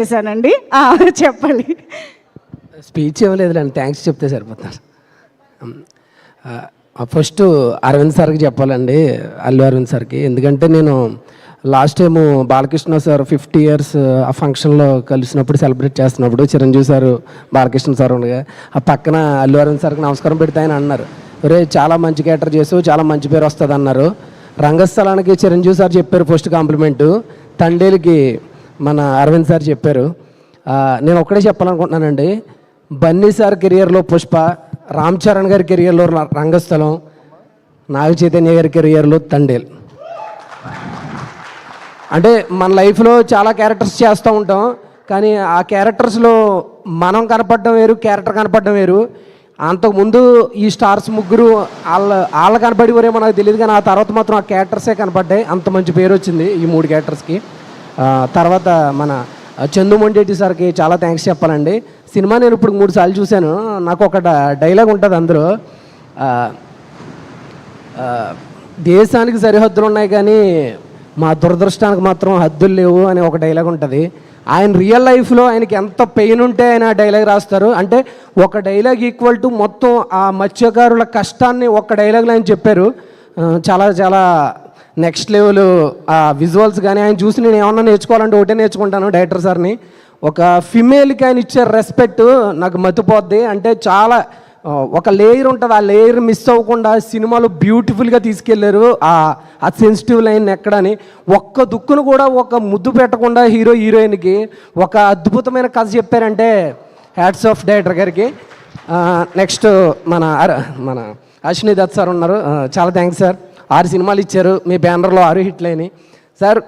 చేశానండి. చెప్పాలి. Speech ఇవ్వలేదులేండి, thanks చెప్తే సరిపోతారు. ఫస్ట్ అరవింద్ సార్కి చెప్పాలండి, అల్లు అరవింద్ సార్కి. ఎందుకంటే నేను last time Balakrishna sir 50 years ఆ ఫంక్షన్లో కలిసినప్పుడు సెలబ్రేట్ చేస్తున్నప్పుడు చిరంజీవి సారు బాలకృష్ణ సార్ ఉండగా ఆ పక్కన అల్లు అరవింద్ సార్కి నమస్కారం పెడితే ఆయన అన్నారు, ఒరే చాలా మంచి క్యారెక్టర్ చేసావు, చాలా మంచి పేరు వస్తుంది అన్నారు. రంగస్థలానికి చిరంజీవి సార్ చెప్పారు ఫస్ట్ కాంప్లిమెంటు, తండేలికి మన అరవింద్ సార్ చెప్పారు. నేను ఒక్కడే చెప్పాలనుకుంటున్నానండి, బన్నీ సార్ కెరియర్లో పుష్ప, రామ్ చరణ్ గారి కెరియర్లో రంగస్థలం, నాగ చైతన్య గారి కెరియర్లో తండేల్. అంటే మన లైఫ్లో చాలా క్యారెక్టర్స్ చేస్తూ ఉంటాం, కానీ ఆ క్యారెక్టర్స్లో మనం కనపడడం వేరు, క్యారెక్టర్ కనపడడం వేరు. అంతకుముందు ఈ స్టార్స్ ముగ్గురు వాళ్ళ కనపడేవారేమో నాకు తెలియదు, కానీ ఆ తర్వాత మాత్రం ఆ క్యారెక్టర్సే కనపడ్డాయి. అంత మంచి పేరు వచ్చింది ఈ 3 క్యారెక్టర్స్కి. తర్వాత మన చందు మొండేటి సార్కి చాలా థ్యాంక్స్ చెప్పాలండి. సినిమా నేను ఇప్పుడు 3 సార్లు చూశాను. నాకు ఒక డైలాగ్ ఉంటుంది అందులో, దేశానికి సరిహద్దులు ఉన్నాయి కానీ మా దురదృష్టానికి మాత్రం హద్దులు లేవు అని ఒక డైలాగ్ ఉంటుంది. ఆయన రియల్ లైఫ్లో ఆయనకి ఎంత పెయిన్ ఉంటే ఆయన డైలాగ్ రాస్తారు. అంటే ఒక డైలాగ్ ఈక్వల్ టు మొత్తం ఆ మత్స్యకారుల కష్టాన్ని ఒక డైలాగ్లో ఆయన చెప్పారు. చాలా చాలా నెక్స్ట్ లెవెల్ ఆ విజువల్స్ కానీ ఆయన చూసి నేను ఏమన్నా నేర్చుకోవాలంటే ఒకటే నేర్చుకుంటాను డైరెక్టర్ సార్ని. ఒక ఫిమేల్కి ఆయన ఇచ్చే రెస్పెక్ట్ నాకు మతిపోద్ది. అంటే చాలా ఒక లేయర్ ఉంటుంది, ఆ లేయర్ మిస్ అవ్వకుండా సినిమాలో బ్యూటిఫుల్గా తీసుకెళ్లారు. ఆ సెన్సిటివ్ లైన్ ఎక్కడని ఒక్క దుక్కును కూడా ఒక ముద్దు పెట్టకుండా హీరోయిన్కి ఒక అద్భుతమైన కథ చెప్పారంటే హ్యాట్స్ ఆఫ్ డైరెక్టర్ గారికి. నెక్స్ట్ మన అశ్విని దత్ సార్ ఉన్నారు, చాలా థ్యాంక్స్ సార్. 6 సినిమాలు ఇచ్చారు, మీ బ్యానర్లో 6 హిట్లు అయినాయి సార్.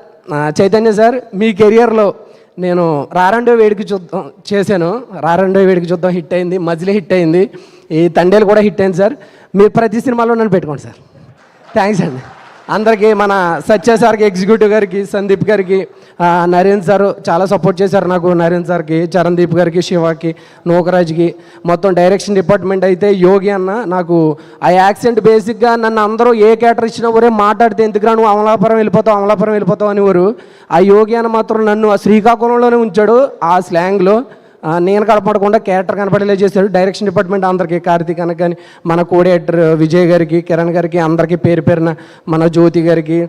చైతన్య సార్, మీ కెరియర్లో నేను రారండో వేడికి చూద్దాం చేశాను, రారండో వేడికి చూద్దాం హిట్ అయింది, మజిలీ హిట్ అయింది, ఈ తండేలు కూడా హిట్ అయింది సార్. మీరు ప్రతి సినిమాలో నన్ను పెట్టుకోండి సార్. థ్యాంక్స్ అండి అందరికీ. మన సత్య సార్కి, ఎగ్జిక్యూటివ్ గారికి, సందీప్ గారికి, నరేంద్ర సార్ చాలా సపోర్ట్ చేశారు నాకు. నరేంద్ర సార్కి, చరణ్దీప్ గారికి, శివకి, నూకరాజ్కి, మొత్తం డైరెక్షన్ డిపార్ట్మెంట్ అయితే యోగి అన్న. నాకు ఆ యాక్సెంట్ బేసిక్గా నన్ను అందరూ ఏ క్యారెక్టర్ ఇచ్చినా ఊరే మాట్లాడితే ఎందుకురా నువ్వు అమలాపురం వెళ్ళిపోతావు అని ఊరు. ఆ యోగి అన్న మాత్రం నన్ను ఆ శ్రీకాకుళంలోనే ఉంచాడు. ఆ స్లాంగ్లో నేను కనపడకుండా క్యారెక్టర్ కనపడేలా చేశాడు. డైరెక్షన్ డిపార్ట్మెంట్ అందరికీ, కార్తీక్ అన్న కానీ, మన కోడేటర్ విజయ్ గారికి, కిరణ్ గారికి, అందరికీ పేరు పేరున, మన జ్యోతి గారికి,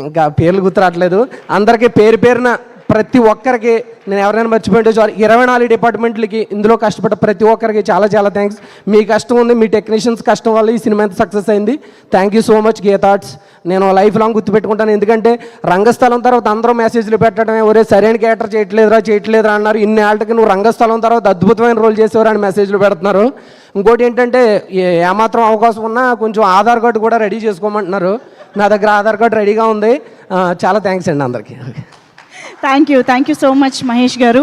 ఇంకా పేర్లు గుర్తురావట్లేదు, అందరికీ పేరు పేరున ప్రతి ఒక్కరికి, నేను ఎవరైనా మర్చిపోయింటే 24 డిపార్ట్మెంట్లకి ఇందులో కష్టపడ్డ ప్రతి ఒక్కరికి చాలా చాలా థ్యాంక్స్. మీ కష్టం ఉంది, మీ టెక్నీషియన్స్ కష్టం వల్ల ఈ సినిమా ఎంత సక్సెస్ అయింది. Thank you so much Geetha Arts. నేను లైఫ్ లాంగ్ గుర్తుపెట్టుకుంటాను. ఎందుకంటే రంగస్థలం తర్వాత అందరూ మెసేజ్లు పెట్టడమే, ఒరే సరైన క్యారెక్టర్ చేయట్లేదురా అన్నారు. ఇన్నేళ్ళకి నువ్వు రంగస్థలం తర్వాత అద్భుతమైన రోల్ చేసేవారు అని మెసేజ్లు పెడుతున్నారు. ఇంకోటి ఏంటంటే ఏమాత్రం అవకాశం ఉన్నా కొంచెం ఆధార్ కార్డు కూడా రెడీ చేసుకోమంటున్నారు. నా దగ్గర ఆధార్ కార్డు రెడీగా ఉంది. చాలా థ్యాంక్స్ అండి అందరికీ. Thank you so much Mahesh గారు.